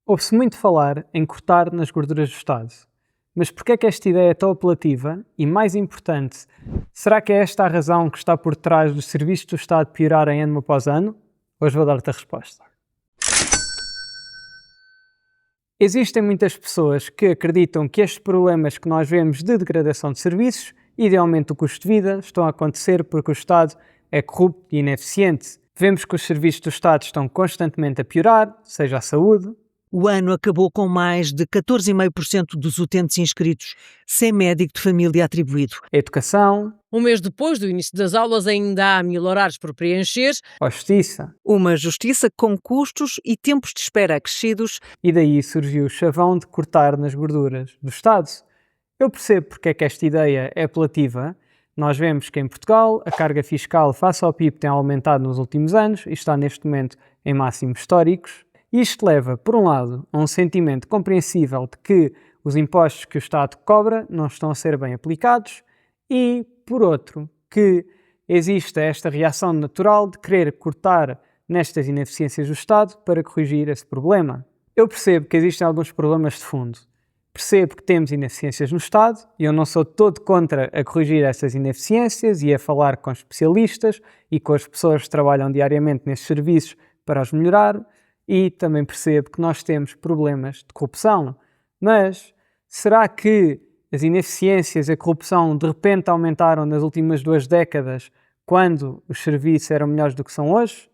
Ouve-se muito falar em cortar nas gorduras do Estado. Mas porquê é que esta ideia é tão apelativa? E mais importante, será que é esta a razão que está por trás dos serviços do Estado piorarem ano após ano? Hoje vou dar-te a resposta. Existem muitas pessoas que acreditam que estes problemas que nós vemos de degradação de serviços e de aumento do custo de vida estão a acontecer porque o Estado é corrupto e ineficiente. Vemos que os serviços do Estado estão constantemente a piorar, seja a saúde. O ano acabou com mais de 14,5% dos utentes inscritos, sem médico de família atribuído. A educação. Um mês depois do início das aulas ainda há 1000 horários por preencher. A justiça. Uma justiça com custos e tempos de espera acrescidos. E daí surgiu o chavão de cortar nas gorduras do Estado. Eu percebo porque é que esta ideia é apelativa. Nós vemos que em Portugal a carga fiscal face ao PIB tem aumentado nos últimos anos e está neste momento em máximos históricos. Isto leva, por um lado, a um sentimento compreensível de que os impostos que o Estado cobra não estão a ser bem aplicados e, por outro, que existe esta reação natural de querer cortar nestas ineficiências do Estado para corrigir esse problema. Eu percebo que existem alguns problemas de fundo. Percebo que temos ineficiências no Estado e eu não sou todo contra a corrigir essas ineficiências e a falar com especialistas e com as pessoas que trabalham diariamente nesses serviços para os melhorar. E também percebo que nós temos problemas de corrupção. Mas será que as ineficiências e a corrupção de repente aumentaram nas últimas 2 décadas quando os serviços eram melhores do que são hoje?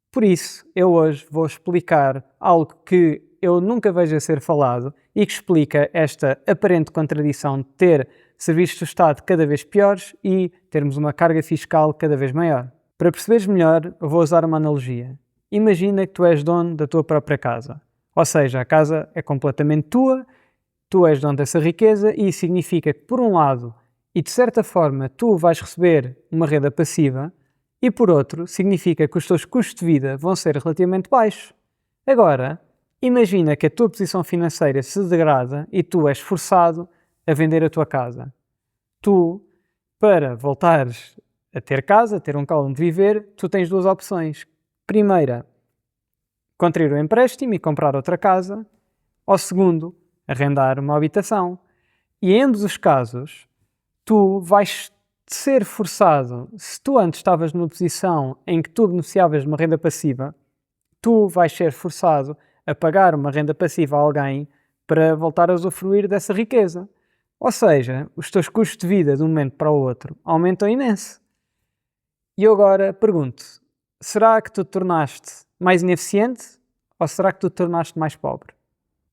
Por isso, eu hoje vou explicar algo que eu nunca vejo a ser falado e que explica esta aparente contradição de ter serviços do Estado cada vez piores e termos uma carga fiscal cada vez maior. Para perceberes melhor, eu vou usar uma analogia. Imagina que tu és dono da tua própria casa. Ou seja, a casa é completamente tua, tu és dono dessa riqueza e isso significa que, por um lado, e de certa forma, tu vais receber uma renda passiva e, por outro, significa que os teus custos de vida vão ser relativamente baixos. Agora, imagina que a tua posição financeira se degrada e tu és forçado a vender a tua casa. Tu, para voltares a ter casa, a ter um local onde viver, tu tens 2 opções. Primeira, contrair um empréstimo e comprar outra casa. Ou segundo, arrendar uma habitação. E em ambos os casos, tu vais ser forçado, se tu antes estavas numa posição em que tu beneficiavas de uma renda passiva, tu vais ser forçado a pagar uma renda passiva a alguém para voltar a usufruir dessa riqueza. Ou seja, os teus custos de vida de um momento para o outro aumentam imenso. E eu agora pergunto, será que tu te tornaste mais ineficiente ou será que tu te tornaste mais pobre?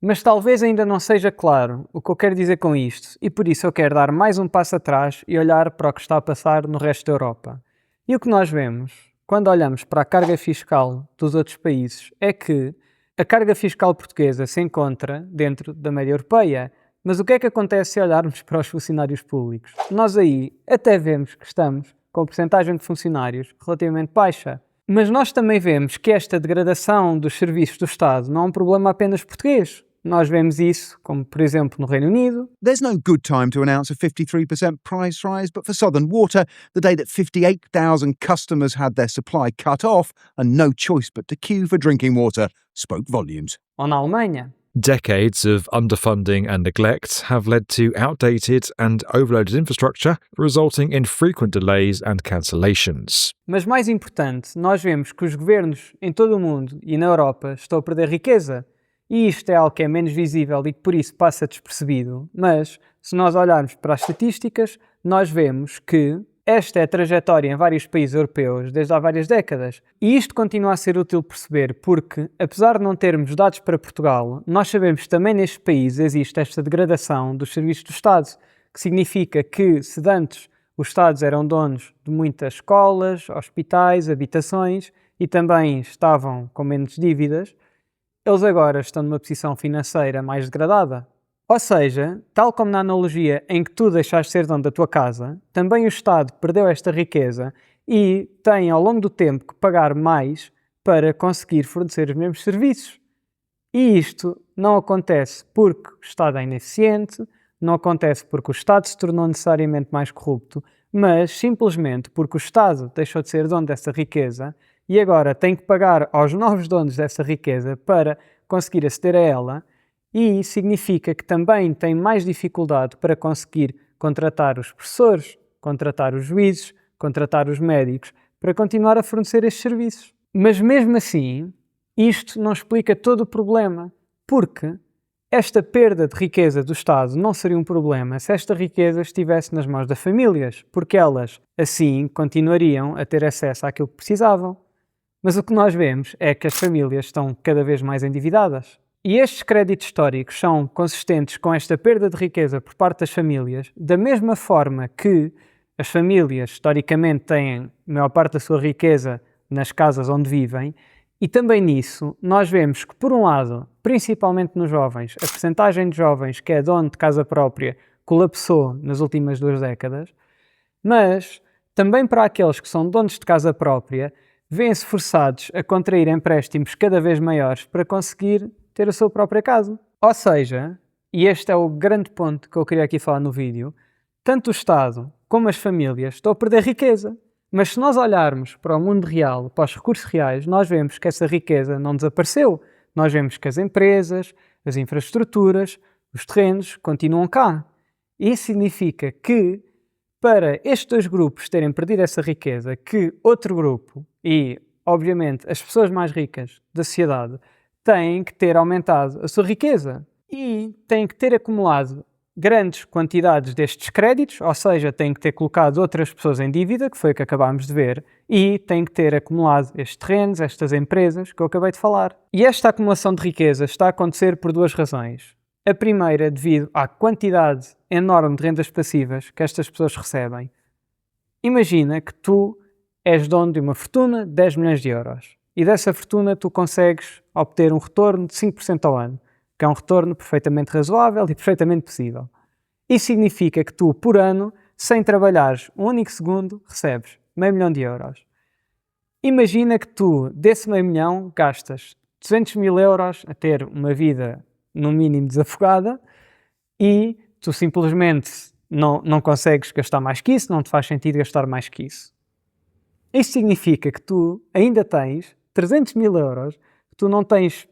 Mas talvez ainda não seja claro o que eu quero dizer com isto e por isso eu quero dar mais um passo atrás e olhar para o que está a passar no resto da Europa. E o que nós vemos, quando olhamos para a carga fiscal dos outros países, é que a carga fiscal portuguesa se encontra dentro da média europeia. Mas o que é que acontece se olharmos para os funcionários públicos? Nós aí até vemos que estamos com a percentagem de funcionários relativamente baixa. Mas nós também vemos que esta degradação dos serviços do Estado não é um problema apenas português. Nós vemos isso, como por exemplo no Reino Unido. There's no good time to announce a 53% price rise, but for Southern Water, the day that 58,000 customers had their supply cut off and no choice but to queue for drinking water spoke volumes. Ou na Alemanha. Decades of underfunding and neglect have led to outdated and overloaded infrastructure, resulting in frequent delays and cancellations. Mas mais importante, nós vemos que os governos em todo o mundo e na Europa estão a perder riqueza. E isto é algo que é menos visível e que por isso passa despercebido. Mas, se nós olharmos para as estatísticas, nós vemos que esta é a trajetória em vários países europeus desde há várias décadas. E isto continua a ser útil perceber porque, apesar de não termos dados para Portugal, nós sabemos que também neste país existe esta degradação dos serviços do Estado, que significa que, se antes os Estados eram donos de muitas escolas, hospitais, habitações e também estavam com menos dívidas, eles agora estão numa posição financeira mais degradada. Ou seja, tal como na analogia em que tu deixaste de ser dono da tua casa, também o Estado perdeu esta riqueza e tem ao longo do tempo que pagar mais para conseguir fornecer os mesmos serviços. E isto não acontece porque o Estado é ineficiente, não acontece porque o Estado se tornou necessariamente mais corrupto, mas simplesmente porque o Estado deixou de ser dono dessa riqueza e agora tem que pagar aos novos donos dessa riqueza para conseguir aceder a ela e significa que também tem mais dificuldade para conseguir contratar os professores, contratar os juízes, contratar os médicos, para continuar a fornecer estes serviços. Mas mesmo assim, isto não explica todo o problema, porque esta perda de riqueza do Estado não seria um problema se esta riqueza estivesse nas mãos das famílias, porque elas, assim, continuariam a ter acesso àquilo que precisavam. Mas o que nós vemos é que as famílias estão cada vez mais endividadas. E estes créditos históricos são consistentes com esta perda de riqueza por parte das famílias, da mesma forma que as famílias, historicamente, têm a maior parte da sua riqueza nas casas onde vivem, e também nisso nós vemos que, por um lado, principalmente nos jovens, a percentagem de jovens que é dono de casa própria colapsou nas últimas 2 décadas, mas também para aqueles que são donos de casa própria, vêem-se forçados a contrair empréstimos cada vez maiores para conseguir ter a sua própria casa. Ou seja, e este é o grande ponto que eu queria aqui falar no vídeo, tanto o Estado como as famílias estão a perder riqueza. Mas se nós olharmos para o mundo real, para os recursos reais, nós vemos que essa riqueza não desapareceu. Nós vemos que as empresas, as infraestruturas, os terrenos continuam cá. Isso significa que, para estes 2 grupos terem perdido essa riqueza, que outro grupo, e obviamente as pessoas mais ricas da sociedade, têm que ter aumentado a sua riqueza e têm que ter acumulado grandes quantidades destes créditos, ou seja, têm que ter colocado outras pessoas em dívida, que foi o que acabámos de ver, e têm que ter acumulado estes terrenos, estas empresas que eu acabei de falar. E esta acumulação de riqueza está a acontecer por 2 razões. A primeira, devido à quantidade enorme de rendas passivas que estas pessoas recebem. Imagina que tu és dono de uma fortuna de 10 milhões de euros e dessa fortuna tu consegues obter um retorno de 5% ao ano, que é um retorno perfeitamente razoável e perfeitamente possível. Isso significa que tu, por ano, sem trabalhares um único segundo, recebes €500 mil. Imagina que tu, desse €500 mil, gastas 200 mil euros a ter uma vida, no mínimo, desafogada e tu simplesmente não consegues gastar mais que isso, não te faz sentido gastar mais que isso. Isto significa que tu ainda tens 300 mil euros que tu não tens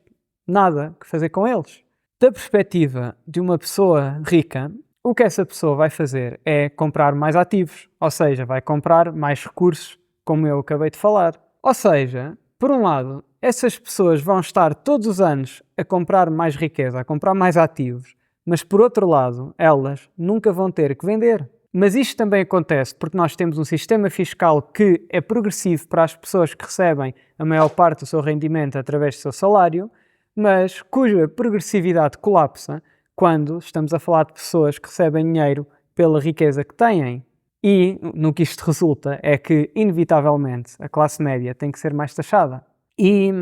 nada que fazer com eles. Da perspectiva de uma pessoa rica, o que essa pessoa vai fazer é comprar mais ativos, ou seja, vai comprar mais recursos, como eu acabei de falar. Ou seja, por um lado, essas pessoas vão estar todos os anos a comprar mais riqueza, a comprar mais ativos, mas por outro lado, elas nunca vão ter que vender. Mas isto também acontece porque nós temos um sistema fiscal que é progressivo para as pessoas que recebem a maior parte do seu rendimento através do seu salário, mas cuja progressividade colapsa quando estamos a falar de pessoas que recebem dinheiro pela riqueza que têm. E no que isto resulta é que, inevitavelmente, a classe média tem que ser mais taxada. E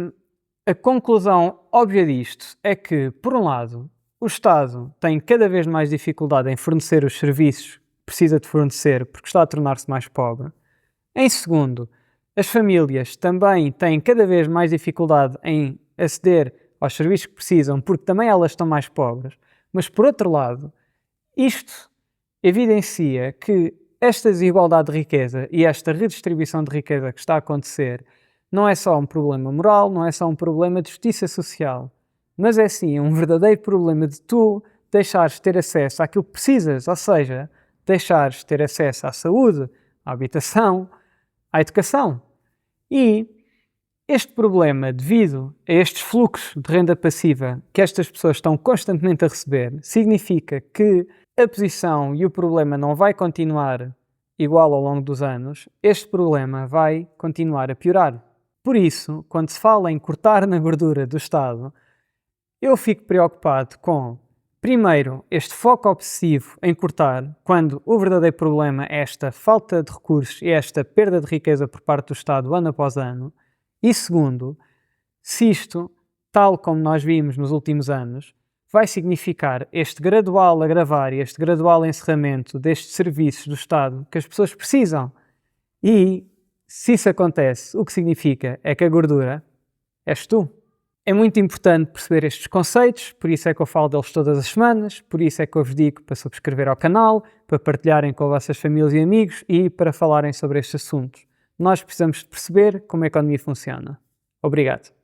a conclusão óbvia disto é que, por um lado, o Estado tem cada vez mais dificuldade em fornecer os serviços que precisa de fornecer porque está a tornar-se mais pobre. Em segundo, as famílias também têm cada vez mais dificuldade em aceder aos serviços que precisam porque também elas estão mais pobres. Mas, por outro lado, isto evidencia que esta desigualdade de riqueza e esta redistribuição de riqueza que está a acontecer não é só um problema moral, não é só um problema de justiça social, mas é sim um verdadeiro problema de tu deixares de ter acesso àquilo que precisas, ou seja, deixares de ter acesso à saúde, à habitação, à educação. E este problema, devido a estes fluxos de renda passiva que estas pessoas estão constantemente a receber, significa que a posição e o problema não vai continuar igual ao longo dos anos, este problema vai continuar a piorar. Por isso, quando se fala em cortar na gordura do Estado, eu fico preocupado com, primeiro, este foco obsessivo em cortar, quando o verdadeiro problema é esta falta de recursos e esta perda de riqueza por parte do Estado ano após ano. E segundo, se isto, tal como nós vimos nos últimos anos, vai significar este gradual agravar e este gradual encerramento destes serviços do Estado que as pessoas precisam. E, se isso acontece, o que significa é que a gordura és tu. É muito importante perceber estes conceitos, por isso é que eu falo deles todas as semanas, por isso é que eu vos digo para subscrever ao canal, para partilharem com vossas famílias e amigos e para falarem sobre estes assuntos. Nós precisamos de perceber como a economia funciona. Obrigado.